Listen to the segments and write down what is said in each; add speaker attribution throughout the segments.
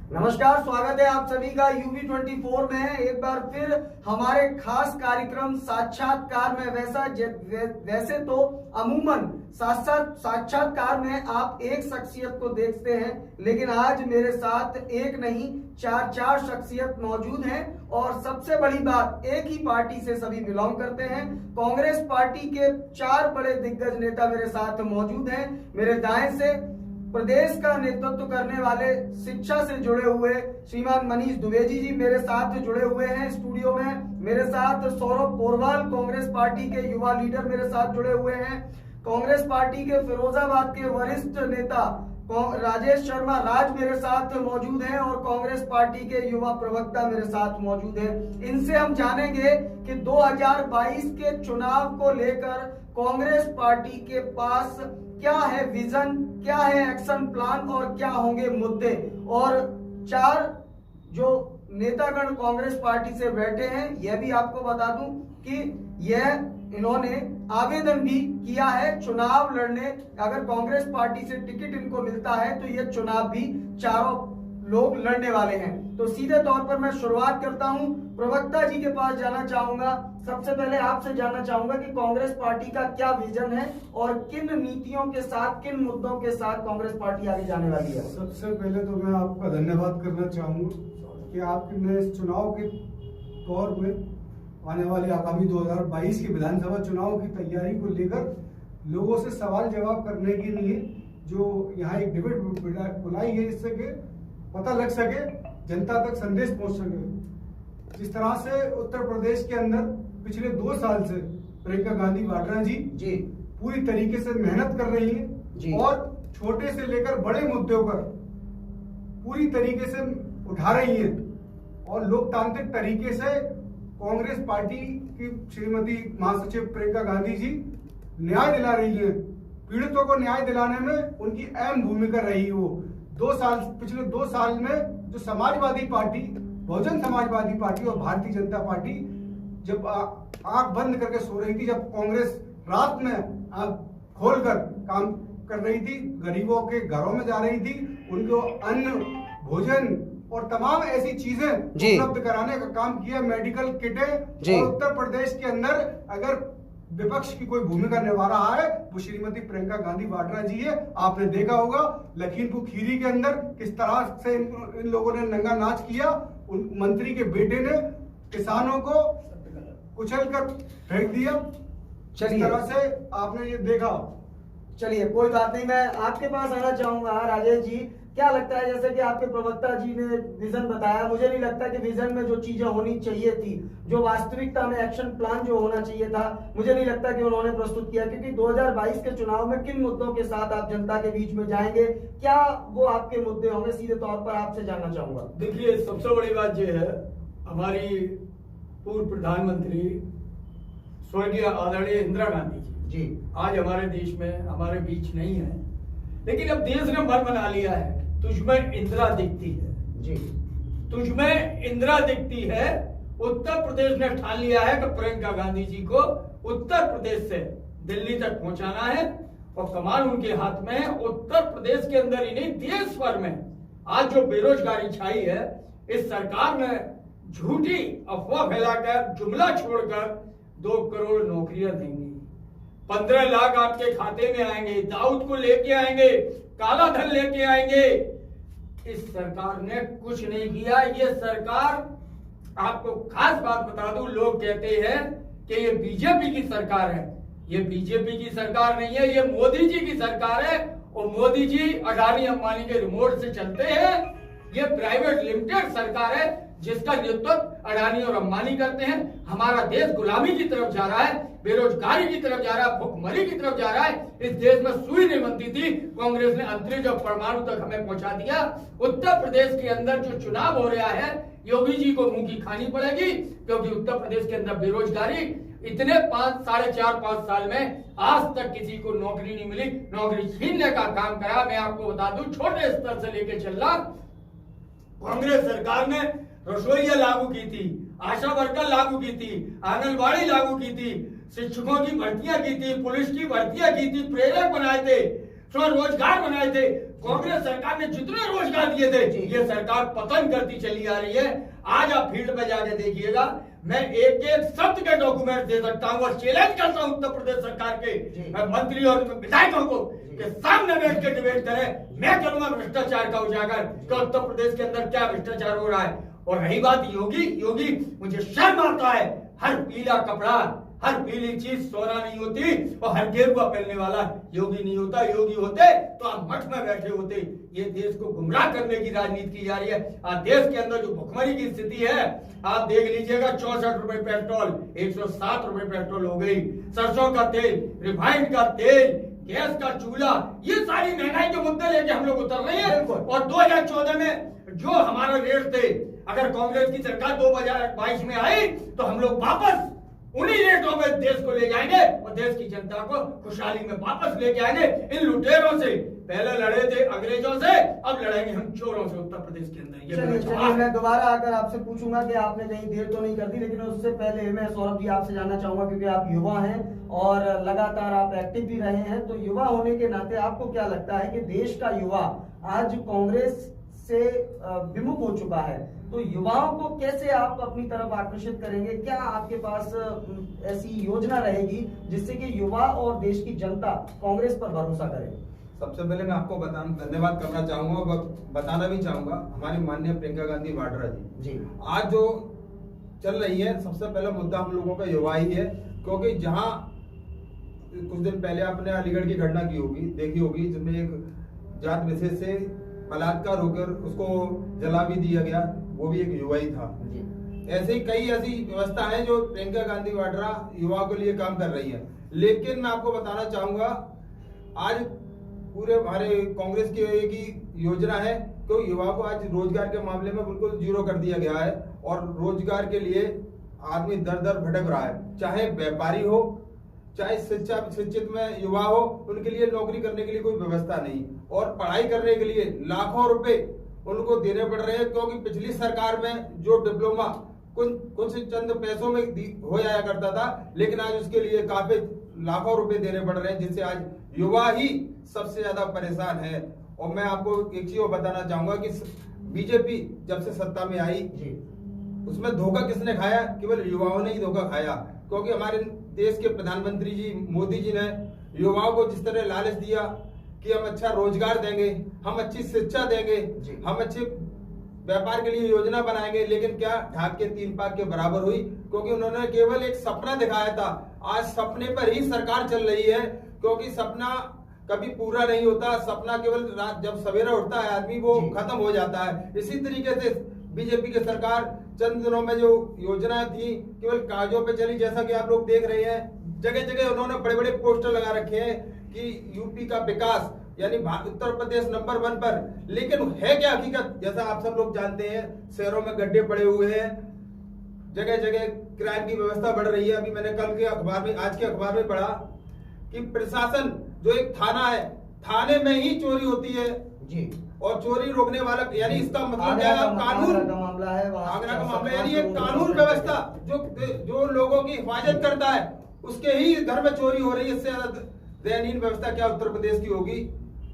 Speaker 1: नमस्कार, स्वागत है आप सभी का UV24 में। एक बार फिर हमारे खास कार्यक्रम साक्षात्कार में वैसे तो अमूमन साक्षात्कार में आप एक शख्सियत को देखते हैं, लेकिन आज मेरे साथ एक नहीं चार शख्सियत मौजूद हैं। और सबसे बड़ी बात, एक ही पार्टी से सभी बिलोंग करते हैं। कांग्रेस पार्टी के 4 बड़े दिग्गज नेता मेरे साथ मौजूद हैं। मेरे दाएं से प्रदेश का नेतृत्व करने वाले शिक्षा से जुड़े हुए श्रीमान मनीष द्विवेदी जी मेरे साथ जुड़े हुए हैं स्टूडियो में। मेरे साथ सौरभ पोरवाल कांग्रेस पार्टी के युवा लीडर मेरे साथ जुड़े हुए हैं। कांग्रेस पार्टी के फिरोजाबाद के वरिष्ठ नेता राजेश शर्मा मेरे साथ मौजूद हैं और कांग्रेस पार्टी के युवा प्रवक्ता मेरे साथ मौजूद हैं। इनसे हम जानेंगे कि 2022 के चुनाव को लेकर कांग्रेस पार्टी के पास क्या है विजन, क्या है एक्शन प्लान और क्या होंगे मुद्दे। और 4 जो नेतागण कांग्रेस पार्टी से बैठे हैं, यह भी आपको बता दूं कि इन्होंने आवेदन भी किया है चुनाव लड़ने। अगर कांग्रेस पार्टी से टिकट इनको मिलता है तो ये चुनाव भी चारों लोग लड़ने वाले हैं। तो सीधे तौर पर मैं शुरुआत करता हूं, प्रवक्ता जी के पास जाना चाहूंगा। सबसे पहले आपसे जानना चाहूंगा कि कांग्रेस पार्टी का क्या विजन है और किन नीतियों के साथ, किन मुद्दों के साथ कांग्रेस पार्टी आगे जाने वाली है।
Speaker 2: सबसे पहले तो मैं आपका धन्यवाद करना चाहूंगा कि आपने इस चुनाव के दौर में आने वाले आगामी 2022 के विधानसभा चुनाव की तैयारी को लेकर लोगों से सवाल जवाब करने के लिए जो यहाँ एक डिबेट बुलाई है, जिससे कि पता लग सके, जनता तक संदेश पहुंच सके। जिस तरह से उत्तर प्रदेश के अंदर पिछले 2 साल से प्रियंका गांधी वाड्रा जी पूरी तरीके से मेहनत कर रही है और छोटे से लेकर बड़े मुद्दों पर पूरी तरीके से उठा रही है और लोकतांत्रिक तरीके से कांग्रेस पार्टी की श्रीमती महासचिव प्रियंका गांधी जी न्याय दिला रही है। पीड़ितों को न्याय दिलाने में उनकी अहम भूमिका रही हो। पिछले 2 साल में जो समाजवादी पार्टी, बहुजन समाजवादी पार्टी और भारतीय जनता पार्टी जब आंख बंद करके सो रही थी, जब कांग्रेस रात में आंख खोलकर काम कर रही थी, गरीबों के घरों में जा रही थी, उनको अन्न, भोजन और तमाम ऐसी चीजें उपलब्ध कराने का काम किया, मेडिकल किटें। और उत्तर प्रदेश के अंदर अगर विपक्ष की कोई भूमिका निभा रहा है वो श्रीमती प्रियंका गांधी वाड्रा जी है। आपने देखा होगा लखीमपुर खीरी के अंदर किस तरह से इन लोगों ने नंगा नाच किया। उन मंत्री के बेटे ने किसानों को कुचल कर फेंक दिया। इस तरह से आपने ये देखा।
Speaker 1: चलिए, कोई बात नहीं, मैं आपके पास आना चाहूंगा राजेश जी। क्या लगता है, जैसे कि आपके प्रवक्ता जी ने विजन बताया, मुझे नहीं लगता कि विजन में जो चीजें होनी चाहिए थी, जो वास्तविकता में एक्शन प्लान जो होना चाहिए था, मुझे नहीं लगता कि उन्होंने प्रस्तुत किया। क्योंकि 2022 के चुनाव में किन मुद्दों के साथ आप जनता के बीच में जाएंगे, क्या वो आपके मुद्दे होंगे, सीधे तौर पर आपसे जानना चाहूंगा।
Speaker 3: देखिए, सबसे बड़ी बात यह है, हमारी पूर्व प्रधानमंत्री स्वर्गीय आदरणीय इंदिरा गांधी जी आज हमारे देश में, हमारे बीच नहीं है, लेकिन अब देश ने मन बना लिया है, तुझमें इंदिरा दिखती है तुझमें इंदिरा दिखती है। उत्तर प्रदेश ने ठान लिया है कि प्रियंका गांधी जी को उत्तर प्रदेश से दिल्ली तक पहुंचाना है और कमान उनके हाथ में है। उत्तर प्रदेश के अंदर ही नहीं, देश भर में आज जो बेरोजगारी छाई है, इस सरकार ने झूठी अफवाह फैलाकर, जुमला छोड़कर 2 करोड़ नौकरियां देंगी, 15 लाख आपके खाते में आएंगे, दाऊद को लेके आएंगे, काला धन लेके आएंगे। इस सरकार ने कुछ नहीं किया। ये सरकार, आपको खास बात बता दूं, लोग कहते हैं कि ये बीजेपी की सरकार है। ये बीजेपी की सरकार नहीं है, ये मोदी जी की सरकार है। और मोदी जी अडानी अंबानी के रिमोट से चलते हैं। ये प्राइवेट लिमिटेड सरकार है जिसका नेतृत्व अडानी और अंबानी करते हैं। हमारा देश गुलामी की तरफ जा रहा है, बेरोजगारी की तरफ जा रहा है, भुखमरी की तरफ जा रहा है। इस देश में सुई नहीं बनती थी, कांग्रेस ने अंतरिक्ष और परमाणु तक हमें पहुंचा दिया। उत्तर प्रदेश के अंदर जो चुनाव हो रहा है, योगी जी को मुंह की खानी पड़ेगी, क्योंकि उत्तर प्रदेश के अंदर बेरोजगारी इतने 4.5 साल में आज तक किसी को नौकरी नहीं मिली। नौकरी छीनने का काम करा। मैं आपको बता दूं, छोटे स्तर से लेकर चल रहा, कांग्रेस सरकार ने रसोईया लागू की थी, आशा वर्कर लागू की थी, आंगनबाड़ी लागू की थी, शिक्षकों की भर्तियां की थी, पुलिस की भर्तियां की थी, प्रेरक बनाए थे, स्वरोजगार बनाए थे। कांग्रेस सरकार ने जितने रोजगार दिए थे ये सरकार पतन करती चली आ रही है। आज आप फील्ड में जाके देखिएगा, मैं एक एक शब्द के डॉक्यूमेंट दे सकता हूँ और चैलेंज करता हूँ उत्तर प्रदेश सरकार के मंत्री और विधायकों को कि सामने बैठ के डिबेट करें। मैं करूंगा भ्रष्टाचार का उजागर कि उत्तर प्रदेश के अंदर क्या भ्रष्टाचार हो रहा है। और रही बात योगी, मुझे शर्म आता है, हर पीला कपड़ा, हर पीली चीज सोना नहीं होती और हर गेरुआ पहनने वाला योगी नहीं होता। योगी होते तो आप मठ में बैठे होते। ये देश को गुमराह करने की राजनीति की जा रही है। आज देश के अंदर जो भुखमरी की स्थिति है आप देख लीजिएगा, 64 रुपए पेट्रोल, 107 रुपए पेट्रोल हो गई, सरसों का तेल, रिफाइंड का तेल, गैस का चूल्हा, ये सारी महंगाई के मुद्दे लेके हम लोग उतर रहे हैं। और 2014 में जो हमारा रेट थे, अगर कांग्रेस की सरकार 2022 में आई तो हम लोग वापस उन्हीं रेटों में देश को ले जाएंगे और देश की जनता को खुशहाली में वापस लेके आएंगे। इन लुटेरों से पहले लड़े थे अंग्रेजों से, अब लड़ेंगे हम चोरों से उत्तर प्रदेश के अंदर।
Speaker 1: चलिए मैं दोबारा आकर आपसे पूछूंगा कि आपने कहीं देर तो नहीं कर दी, लेकिन उससे पहले मैं सौरभ जी आपसे जानना चाहूंगा, क्योंकि आप युवा हैं और लगातार आप एक्टिव भी रहे हैं, तो युवा होने के नाते आपको क्या लगता है कि देश का युवा आज कांग्रेस से विमुख हो चुका है, तो युवाओं को कैसे आप अपनी तरफ आकर्षित करेंगे? क्या आपके पास ऐसी योजना रहेगी जिससे कि युवा और देश की जनता कांग्रेस पर भरोसा करे?
Speaker 4: सबसे पहले मैं आपको धन्यवाद करना चाहूंगा और बताना भी चाहूंगा हमारी माननीय प्रियंका गांधी वाड्रा जी आज जो चल रही है, सबसे पहला मुद्दा हम लोगों का युवा ही है। क्योंकि जहां कुछ दिन पहले आपने अलीगढ़ की घटना देखी होगी, जिसमें एक जात विशेष से बलात्कार होकर उसको जला भी दिया गया, वो भी एक युवा ही था। ऐसे ही कई ऐसी व्यवस्था है जो प्रियंका गांधी वाड्रा युवाओं के लिए काम कर रही है। लेकिन मैं आपको बताना चाहूंगा, आज पूरे हमारे कांग्रेस की एक ही योजना है कि युवाओं को आज रोजगार के मामले में बिल्कुल जीरो कर दिया गया है और रोजगार के लिए आदमी दर दर भटक रहा है। चाहे व्यापारी हो, चाहे शिक्षित में युवा हो, उनके लिए नौकरी करने के लिए कोई व्यवस्था नहीं और पढ़ाई करने के लिए लाखों रुपए उनको देने पड़ रहे हैं। क्योंकि पिछली सरकार में जो डिप्लोमा कुछ चंद पैसों में हो जाया करता था, लेकिन आज उसके लिए काफी लाखों रुपए देने पड़ रहे हैं, जिससे आज युवा ही सबसे ज्यादा परेशान है। और मैं आपको एक चीज बताना चाहूंगा कि बीजेपी जब से सत्ता में आई उसमें धोखा किसने खाया? केवल युवाओं ने ही धोखा खाया। क्योंकि हमारे देश के प्रधानमंत्री जी मोदी जी ने युवाओं को जिस तरह लालच दिया कि हम अच्छा रोजगार देंगे, हम अच्छी शिक्षा देंगे, हम अच्छे व्यापार के लिए योजना बनाएंगे, लेकिन क्या ढाक के 3 पाक के बराबर हुई? क्योंकि उन्होंने केवल एक सपना दिखाया था। आज सपने पर ही सरकार चल रही है, क्योंकि सपना कभी पूरा नहीं होता। सपना केवल रात जब सवेरा उठता है आदमी वो खत्म हो जाता है। इसी तरीके से बीजेपी की सरकार चंद दिनों में जो योजना थी केवल कागजों पे चली, जैसा कि आप लोग देख रहे हैं। जगह जगह उन्होंने बड़े बड़े पोस्टर लगा रखे हैं कि यूपी का विकास, यानी उत्तर प्रदेश नंबर 1 पर, लेकिन है क्या हकीकत? जैसा आप सब लोग जानते हैं, शहरों में गड्ढे पड़े हुए हैं, जगह जगह क्राइम की व्यवस्था बढ़ रही है। अभी मैंने कल के अखबार में, आज के अखबार में पढ़ा कि प्रशासन जो एक थाना है, थाने में ही चोरी होती है जी, और चोरी रोकने वाला, यानी इसका मतलब क्या है? कानून का मामला है, आगरा का मामला, यानी ये कानून व्यवस्था जो लोगों की हिफाजत करता है उसके ही घर में चोरी हो रही है। इससे ज्यादा दयनीय व्यवस्था क्या उत्तर प्रदेश की होगी?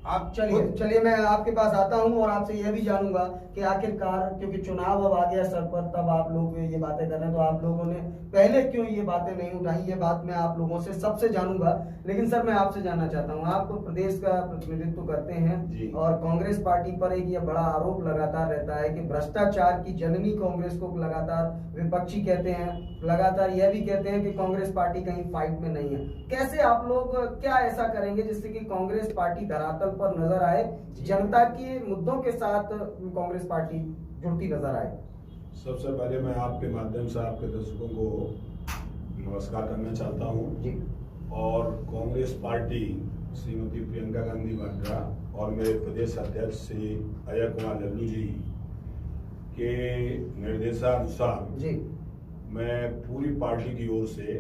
Speaker 4: आप
Speaker 1: चलिए मैं आपके पास आता हूं और आपसे यह भी जानूंगा कि आखिरकार, क्योंकि चुनाव अब आ गया सर पर, तब आप लोग ये बातें कर रहे हैं, तो आप लोगों ने पहले क्यों ये बातें नहीं उठाई? ये बात मैं आप लोगों से सबसे जानूंगा। लेकिन सर मैं आपसे जानना चाहता हूं, आप प्रदेश का प्रतिनिधित्व करते हैं और कांग्रेस पार्टी पर एक ये बड़ा आरोप लगातार रहता है कि भ्रष्टाचार की जननी कांग्रेस को लगातार विपक्षी कहते हैं, लगातार यह भी कहते हैं कि कांग्रेस पार्टी कहीं फाइट में नहीं है। कैसे आप लोग क्या ऐसा करेंगे जिससे कि कांग्रेस पार्टी धरातल पर नजर आए, जनता के मुद्दों के साथ कांग्रेस पार्टी जुड़ती नजर आए?
Speaker 5: सबसे पहले मैं आपके माध्यम से आपके दर्शकों को नमस्कार करना चाहता हूं और कांग्रेस पार्टी श्रीमती प्रियंका गांधी वाड्रा और मेरे प्रदेश अध्यक्ष श्री अजय कुमार लल्लू जी के निर्देशानुसार मैं पूरी पार्टी की ओर से,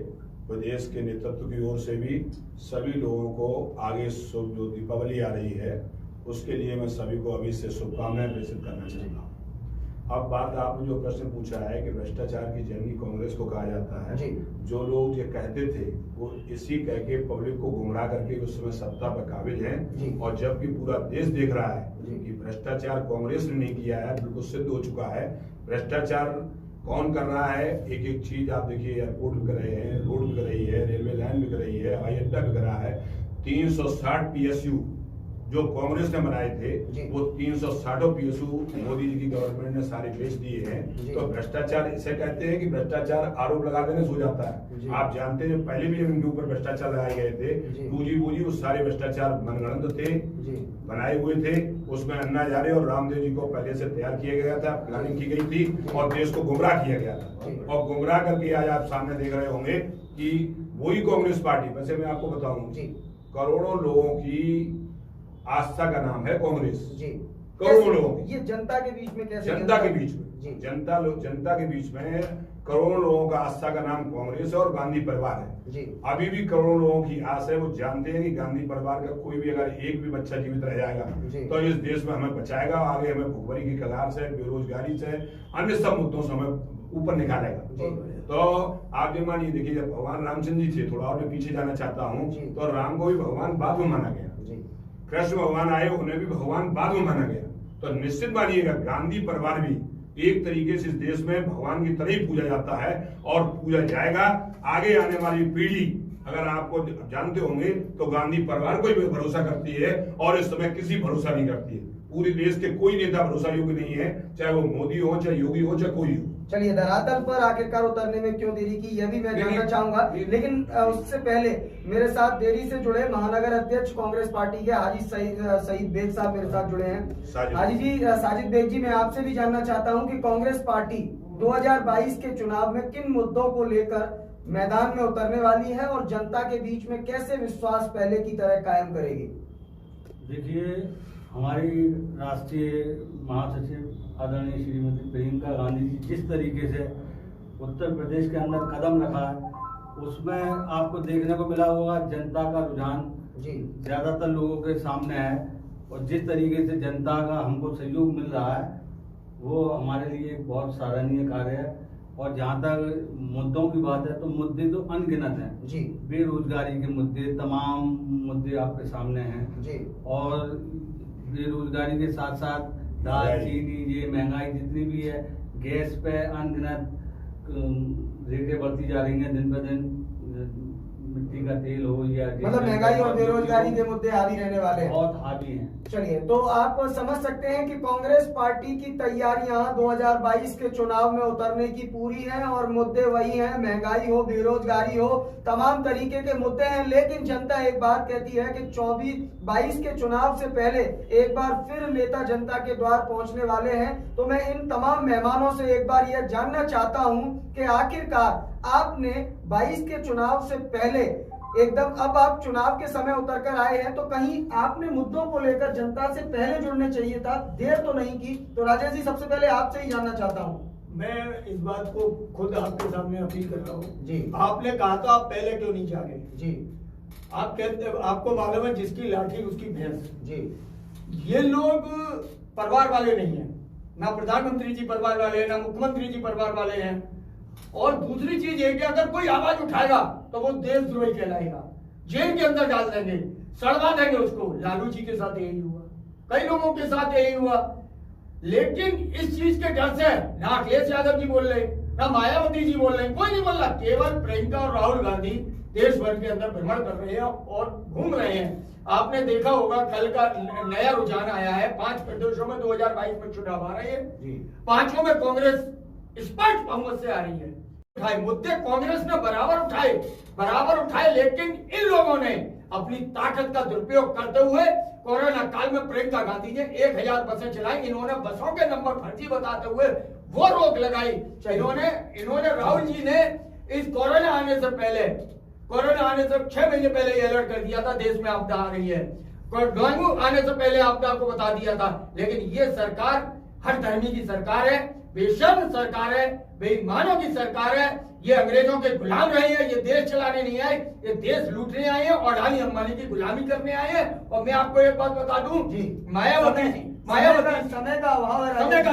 Speaker 5: प्रदेश के नेतृत्व की ओर से भी सभी लोगों को आगे जो दीपावली आ रही है उसके लिए मैं सभी को अभी से शुभकामनाएं प्रेषित करना चाहता हूँ। अब बात आपने जो प्रश्न पूछा है कि भ्रष्टाचार की जननी कांग्रेस को कहा जाता है, जो लोग ये कहते थे वो इसी कह के पब्लिक को गुमराह करके उस समय सत्ता पर काबिज हैं, और जबकि पूरा देश देख रहा है कि भ्रष्टाचार कांग्रेस ने नहीं किया है, बिल्कुल सिद्ध हो चुका है। भ्रष्टाचार कौन कर रहा है? एक एक चीज आप देखिए, एयरपोर्ट बिक रहे हैं, रोड बिक रही है, रेलवे लाइन बिक रही है, हवाई अड्डा बिक रहा है। 360 PSU जो कांग्रेस ने बनाए थे वो 360 PSU मोदी जी की गवर्नमेंट ने सारे बेच दिए हैं। तो भ्रष्टाचार इसे कहते हैं कि भ्रष्टाचार आरोप लगा देने से हो जाता है। आप जानते हैं पहले भी इनके ऊपर भ्रष्टाचार लगाए गए थे, पूजी वो सारे भ्रष्टाचार मनगढ़ंत थे, बनाए हुए थे। उसमें अन्ना हजारे और रामदेव जी को पहले से तैयार किया गया था, प्लानिंग की गई थी और देश को गुमराह किया गया था। और गुमराह करके आज आप सामने देख रहे होंगे कि वही कांग्रेस पार्टी, वैसे मैं आपको बताऊं, करोड़ों लोगों की आस्था का नाम है कांग्रेस। करोड़ों लोग,
Speaker 1: ये जनता के बीच में कैसे?
Speaker 5: जनता के बीच में, जनता के बीच में करोड़ों लोगों का आस्था का नाम कांग्रेस और गांधी परिवार है। अभी भी करोड़ों लोगों की आस है, वो जानते हैं कि गांधी परिवार का कोई भी अगर एक भी बच्चा जीवित रह जाएगा तो इस देश में हमें बचाएगा, आगे हमें भुखमरी की कगार से, बेरोजगारी से, अन्य सब मुद्दों से हमें ऊपर निकालेगा। तो आप ये मानिए, देखिए जब भगवान रामचंद्र जी थे, थोड़ा और मैं पीछे जाना चाहता हूँ, तो राम को भी भगवान बाद में माना गया, कृष्ण भगवान आए, उन्हें भी भगवान बाद में माना गया। तो निश्चित मानिएगा गांधी परिवार भी एक तरीके से इस देश में भगवान की तरह ही पूजा जाता है और पूजा जाएगा। आगे आने वाली पीढ़ी, अगर आपको जानते होंगे तो गांधी परिवार को ही भरोसा करती है और इस समय किसी भरोसा नहीं करती है। पूरे देश के कोई नेता भरोसा योग्य नहीं है, चाहे वो मोदी हो, चाहे योगी हो, चाहे कोई हो।
Speaker 1: चलिए, धरातल पर आखिरकार उतरने में क्यों देरी की, यह भी मैं जानना चाहूंगा, लेकिन उससे पहले मेरे साथ देरी से जुड़े महानगर अध्यक्ष कांग्रेस पार्टी के हाजी सईद बेग साहब मेरे साथ जुड़े हैं। हाजी जी, साजिद बेग जी, मैं आपसे भी जानना चाहता हूं कि कांग्रेस पार्टी 2022 के चुनाव में किन मुद्दों को लेकर मैदान में उतरने वाली है और जनता के बीच में कैसे विश्वास पहले की तरह कायम करेगी?
Speaker 6: देखिए, हमारी राष्ट्रीय महासचिव आदरणीय श्रीमती प्रियंका गांधी जी जिस तरीके से उत्तर प्रदेश के अंदर कदम रखा है, उसमें आपको देखने को मिला होगा जनता का रुझान ज्यादातर लोगों के सामने है, और जिस तरीके से जनता का हमको सहयोग मिल रहा है वो हमारे लिए एक बहुत सराहनीय कार्य है। और जहाँ तक मुद्दों की बात है तो मुद्दे तो अनगिनत हैं जी। बेरोजगारी के मुद्दे, तमाम मुद्दे आपके सामने हैं जी। और बेरोजगारी के साथ साथ दाल, चीनी, ये महंगाई जितनी भी है, गैस पे अनगिनत रेटें बढ़ती जा रही हैं दिन ब दिन। मिट्टी का तेल हो या
Speaker 1: मतलब महंगाई और बेरोजगारी के मुद्दे हावी रहने वाले हैं,
Speaker 6: बहुत हावी हैं।
Speaker 1: चलिए, तो आप समझ सकते हैं कि कांग्रेस पार्टी की तैयारियां 2022 के चुनाव में उतरने की पूरी हैं और मुद्दे वही हैं, महंगाई हो, बेरोजगारी हो, तमाम तरीके के मुद्दे हैं। लेकिन जनता एक बात कहती है कि 22 के चुनाव से पहले एक बार फिर नेता जनता के द्वार पहुंचने वाले हैं। तो मैं इन तमाम मेहमानों से एक बार यह जानना चाहता हूं कि आखिरकार आपने 22 के चुनाव से पहले एकदम, अब आप चुनाव के समय उतर कर आए हैं, तो कहीं आपने मुद्दों को लेकर जनता से पहले जुड़ने चाहिए था, देर तो नहीं की। तो राजेश जी, सबसे पहले आपसे ही जानना चाहता हूं।
Speaker 3: मैं इस बात को खुद आपके सामने अपील कर रहा हूँ
Speaker 1: जी।
Speaker 3: आपने कहा था आप पहले क्यों नहीं जागे
Speaker 1: जी।
Speaker 3: आप कहते, आपको मालूम है जिसकी लाठी उसकी भैंस
Speaker 1: जी।
Speaker 3: ये लोग परिवार वाले नहीं है, ना प्रधानमंत्री जी परिवार वाले हैं, ना मुख्यमंत्री जी परिवार वाले हैं। और दूसरी चीज ये कि अगर कोई आवाज उठाएगा तो वो देशद्रोही कहलाएगा, जेल के अंदर डाल देंगे, सड़वा देंगे उसको। लालू जी के साथ यही हुआ, कई लोगों के साथ यही हुआ। लेकिन इस चीज के डर से ना अखिलेश यादव जी बोल रहे, ना मायावती जी बोल रहे, कोई नहीं बोल रहा। केवल प्रियंका और राहुल गांधी देश भर के अंदर भ्रमण कर रहे हैं और घूम रहे हैं। आपने देखा होगा कल का नया रुझान आया है, 5 प्रदेशों में 2022 में चुनाव आ रहे हैं, 5 में कांग्रेस स्पष्ट बहुमत से आ रही है। मुद्दे कांग्रेस ने बराबर उठाए, लेकिन इन लोगों ने अपनी ताकत का दुरुपयोग करते हुए कोरोना काल में प्रियंका गांधी ने 1000 बसें चलाई। इन्होंने बसों के नंबर फर्जी बताते हुए वो रोक लगाई। इन्होंने राहुल जी ने इस कोरोना आने से 6 महीने पहले ये अलर्ट कर दिया था, देश में आपदा आ रही है। डेंगू आने से पहले आपदा को बता दिया था। लेकिन ये सरकार हर धर्मी की सरकार है, बेशर्म सरकार है, बेईमानों की सरकार है। ये अंग्रेजों के गुलाम रहे हैं, ये देश चलाने नहीं आए, ये देश लूटने आए हैं और अडानी अंबानी की गुलामी करने आए हैं। और मैं आपको एक बात बता दूं, मायावती जी मायावती,
Speaker 1: समय का अभाव है,
Speaker 3: समय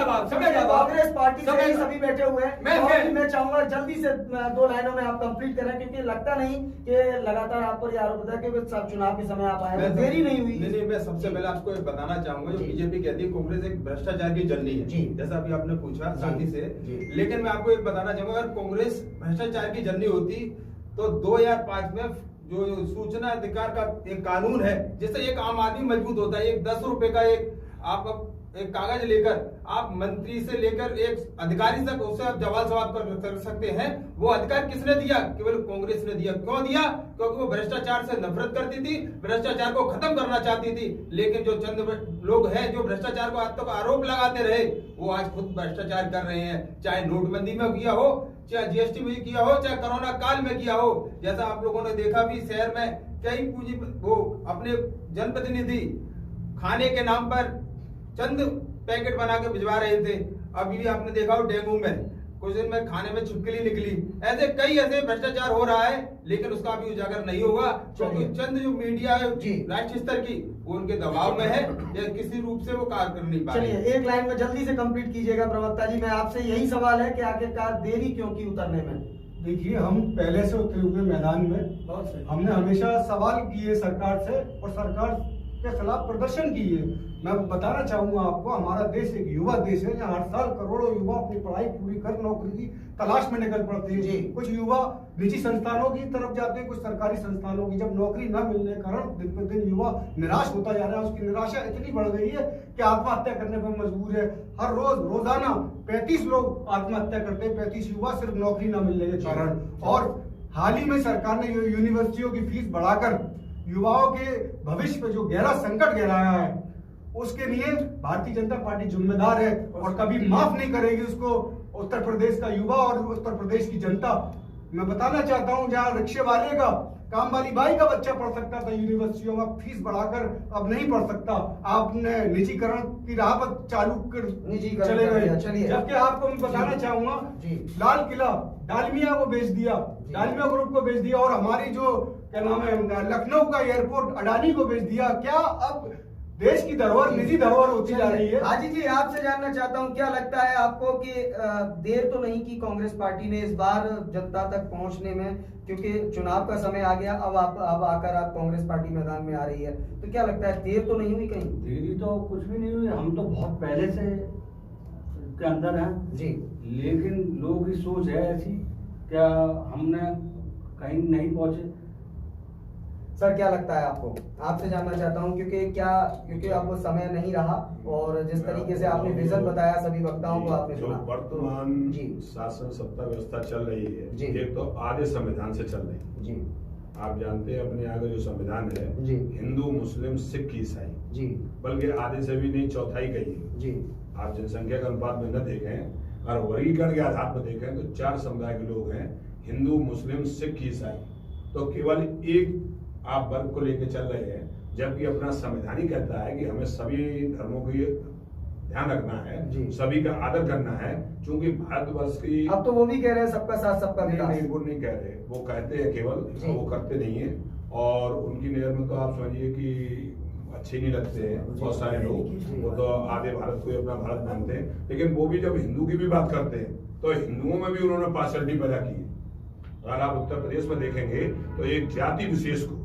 Speaker 3: का अभाव।
Speaker 1: कांग्रेस पार्टी से
Speaker 3: समय
Speaker 1: ही
Speaker 3: का-
Speaker 1: सभी बैठे हुए हैं। मैं चाहूंगा जल्दी से 2 लाइनों में आप कंप्लीट करें, क्योंकि लगता नहीं कि लगातार आप पर ये आरोप होता है कि चुनाव के समय आप आए, देरी नहीं हुई।
Speaker 4: नहीं, मैं सबसे पहले आपको एक बताना चाहूंगा, जो
Speaker 1: जी।
Speaker 4: बीजेपी कहती है कांग्रेस एक भ्रष्टाचार की जननी है,
Speaker 1: जी।
Speaker 4: जैसा अभी आपने पूछा
Speaker 1: जी।
Speaker 4: साथी से।
Speaker 1: जी।
Speaker 4: लेकिन मैं आपको एक बताना चाहूंगा, अगर कांग्रेस भ्रष्टाचार की जननी होती तो 2005 में जो सूचना अधिकार का एक कानून है, जिससे एक आम आदमी मजबूत होता है, एक 10 रुपए का आप एक कागज लेकर आप मंत्री से लेकर एक अधिकारी तक उससे आप सवाल कर सकते हैं। वो अधिकार किसने दिया? केवल कांग्रेस ने दिया। क्यों दिया? क्योंकि वो भ्रष्टाचार से नफरत करती थी, भ्रष्टाचार को खत्म करना चाहती थी। लेकिन जो चंद लोग हैं जो भ्रष्टाचार को आज तक आरोप लगाते रहे, वो आज खुद भ्रष्टाचार कर रहे हैं। चाहे नोटबंदी में किया हो, चाहे जीएसटी में किया हो, चाहे कोरोना काल में किया हो। जैसा आप लोगों ने देखा भी, शहर में कई पूंजी वो अपने जनप्रतिनिधि खाने के नाम पर चंद पैकेट बना के भिजवा रहे थे। अभी भी आपने देखा हो डेंगू में कुछ दिन में खाने में छिपकली निकली। ऐसे कई ऐसे भ्रष्टाचार हो रहा है, लेकिन उसका अभी उजागर नहीं होगा, क्योंकि चंद जो मीडिया है राष्ट्रीय स्तर की, वो उनके दबाव में है या किसी रूप से वो कार्य कर नहीं पा रही।
Speaker 1: चलिए एक लाइन में जल्दी से कंप्लीट कीजिएगा प्रवक्ता जी। मैं आपसे यही सवाल है कि आखिरकार देरी क्यों की उतरने में?
Speaker 2: देखिए, हम पहले से उतरे हुए मैदान में हमने हमेशा सवाल किए सरकार से और सरकार के खिलाफ प्रदर्शन किए। मैं बताना चाहूंगा आपको, हमारा देश एक युवा देश है, जहाँ हर साल करोड़ों युवा अपनी पढ़ाई पूरी कर नौकरी की तलाश में निकल पड़ते हैं। कुछ युवा निजी संस्थानों की तरफ जाते हैं, कुछ सरकारी संस्थानों की। जब नौकरी न मिलने के कारण दिन पर दिन युवा निराश होता जा रहा है। उसकी निराशा इतनी बढ़ गई है कि आत्महत्या करने पर मजबूर है। हर रोजाना 35 लोग आत्महत्या करते हैं, 35 युवा, सिर्फ नौकरी न मिलने के कारण। और हाल ही में सरकार ने यूनिवर्सिटियों की फीस बढ़ाकर युवाओं के भविष्य पे जो गहरा संकट गहराया है, उसके लिए भारतीय जनता पार्टी जिम्मेदार है और कभी माफ नहीं करेगी उसको, उत्तर प्रदेश का युवा और उत्तर प्रदेश की जनता। मैं बताना चाहता हूं, जहां रिक्शे वाले का, काम वाली बाई का बच्चा पढ़ सकता था यूनिवर्सिटियों में, फीस बढ़ाकर अब नहीं पढ़ सकता। आपने निजीकरण की राह पर चालू कर चले गए। जबकि आपको मैं बताना चाहूंगा, लाल किला डालमिया को बेच दिया, डालमिया ग्रुप को बेच दिया, और हमारी जो क्या नाम है लखनऊ का एयरपोर्ट अडानी को बेच दिया। क्या अब देश की धरोहर निजी धरोहर होती जा रही है?
Speaker 1: हाजी जी, आपसे जानना चाहता हूं, क्या लगता है आपको कि देर तो नहीं की कांग्रेस पार्टी ने इस बार जनता तक पहुंचने में? क्योंकि चुनाव का समय आ गया, अब आकर आप कांग्रेस पार्टी मैदान में आ रही है, तो क्या लगता है देर तो नहीं हुई कहीं?
Speaker 6: देरी तो कुछ भी नहीं हुई, हम तो बहुत पहले से के अंदर हैं
Speaker 1: जी।
Speaker 6: लेकिन लोगों की सोच है ऐसी, क्या हमने कहीं नहीं पहुंचे।
Speaker 1: सर क्या लगता है आपको? आपसे जानना चाहता हूं, क्योंकि अब वो समय नहीं रहा, और जिस तरीके से आपने विजन बताया सभी वक्ताओं को आपने
Speaker 5: जो
Speaker 1: सुना।
Speaker 5: वर्तमान
Speaker 1: जी
Speaker 5: शासन सत्ता व्यवस्था चल रही है,
Speaker 1: जी।
Speaker 5: एक तो आधे संविधान से चल रही है।
Speaker 1: जी
Speaker 5: आप जानते हैं अपने आगे जो संविधान है,
Speaker 1: जी।
Speaker 5: हिंदू मुस्लिम सिख ईसाई,
Speaker 1: जी,
Speaker 5: बल्कि आधे से भी नहीं, चौथाई कही है।
Speaker 1: जी,
Speaker 5: आप जनसंख्या के अनुपात में न देखें और वर्गीकरण के आधार पर देखें तो 4 समुदाय के लोग हैं, हिंदू मुस्लिम सिख ईसाई। तो केवल एक आप वर्ग को लेकर चल रहे हैं, जबकि अपना संविधान ही कहता है कि हमें सभी धर्मों को ध्यान रखना है, सभी का आदर करना है। चूंकि भारतवर्ष की,
Speaker 1: अब तो वो भी कह रहे हैं सबका साथ सबका विकास।
Speaker 5: नहीं, वो नहीं कह रहे, वो कहते हैं केवल, वो करते नहीं है। और उनकी नजर में तो आप समझिए कि अच्छे नहीं लगते हैं बहुत सारे लोग। वो तो आधे भारत को अपना भारत मानते हैं, लेकिन वो भी जब हिंदू की भी बात करते हैं तो हिंदुओं में भी उन्होंने पार्शलिटी पैदा की है। अगर आप उत्तर प्रदेश में देखेंगे तो एक जाति विशेष को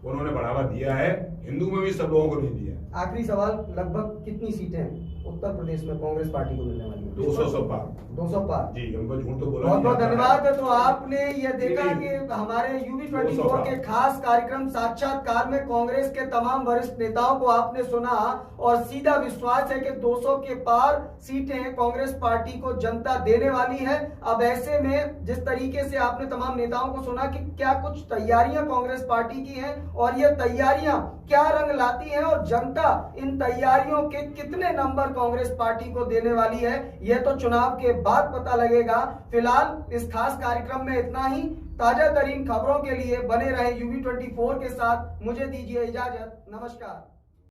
Speaker 5: उन्होंने बढ़ावा दिया है, हिंदू में भी सब लोगों को नहीं दिया।
Speaker 1: आखिरी सवाल, लगभग कितनी सीटें उत्तर प्रदेश में कांग्रेस पार्टी को मिलने वाली है?
Speaker 5: 200 पार।
Speaker 1: 200 पार।
Speaker 5: जी, हमको झूठ तो बोला
Speaker 1: बहुत बहुत
Speaker 5: नहीं
Speaker 1: धन्यवाद।
Speaker 5: जाता है।
Speaker 1: तो आपने ये देखा कि हमारे UV24 के खास कार्यक्रम साक्षात्कार में कांग्रेस के तमाम वरिष्ठ नेताओं को आपने सुना, और सीधा विश्वास है कि 200 के पार सीटें कांग्रेस पार्टी को जनता देने वाली है। अब ऐसे में जिस तरीके से आपने तमाम नेताओं को सुना कि क्या कुछ तैयारियां कांग्रेस पार्टी की हैं, और ये तैयारियां क्या रंग लाती हैं, और जनता इन तैयारियों के कितने नंबर कांग्रेस पार्टी को देने वाली है, यह तो चुनाव के बाद पता लगेगा। फिलहाल इस खास कार्यक्रम में इतना ही। ताजा तरीन खबरों के लिए बने रहे UV24 के साथ। मुझे दीजिए इजाजत, नमस्कार।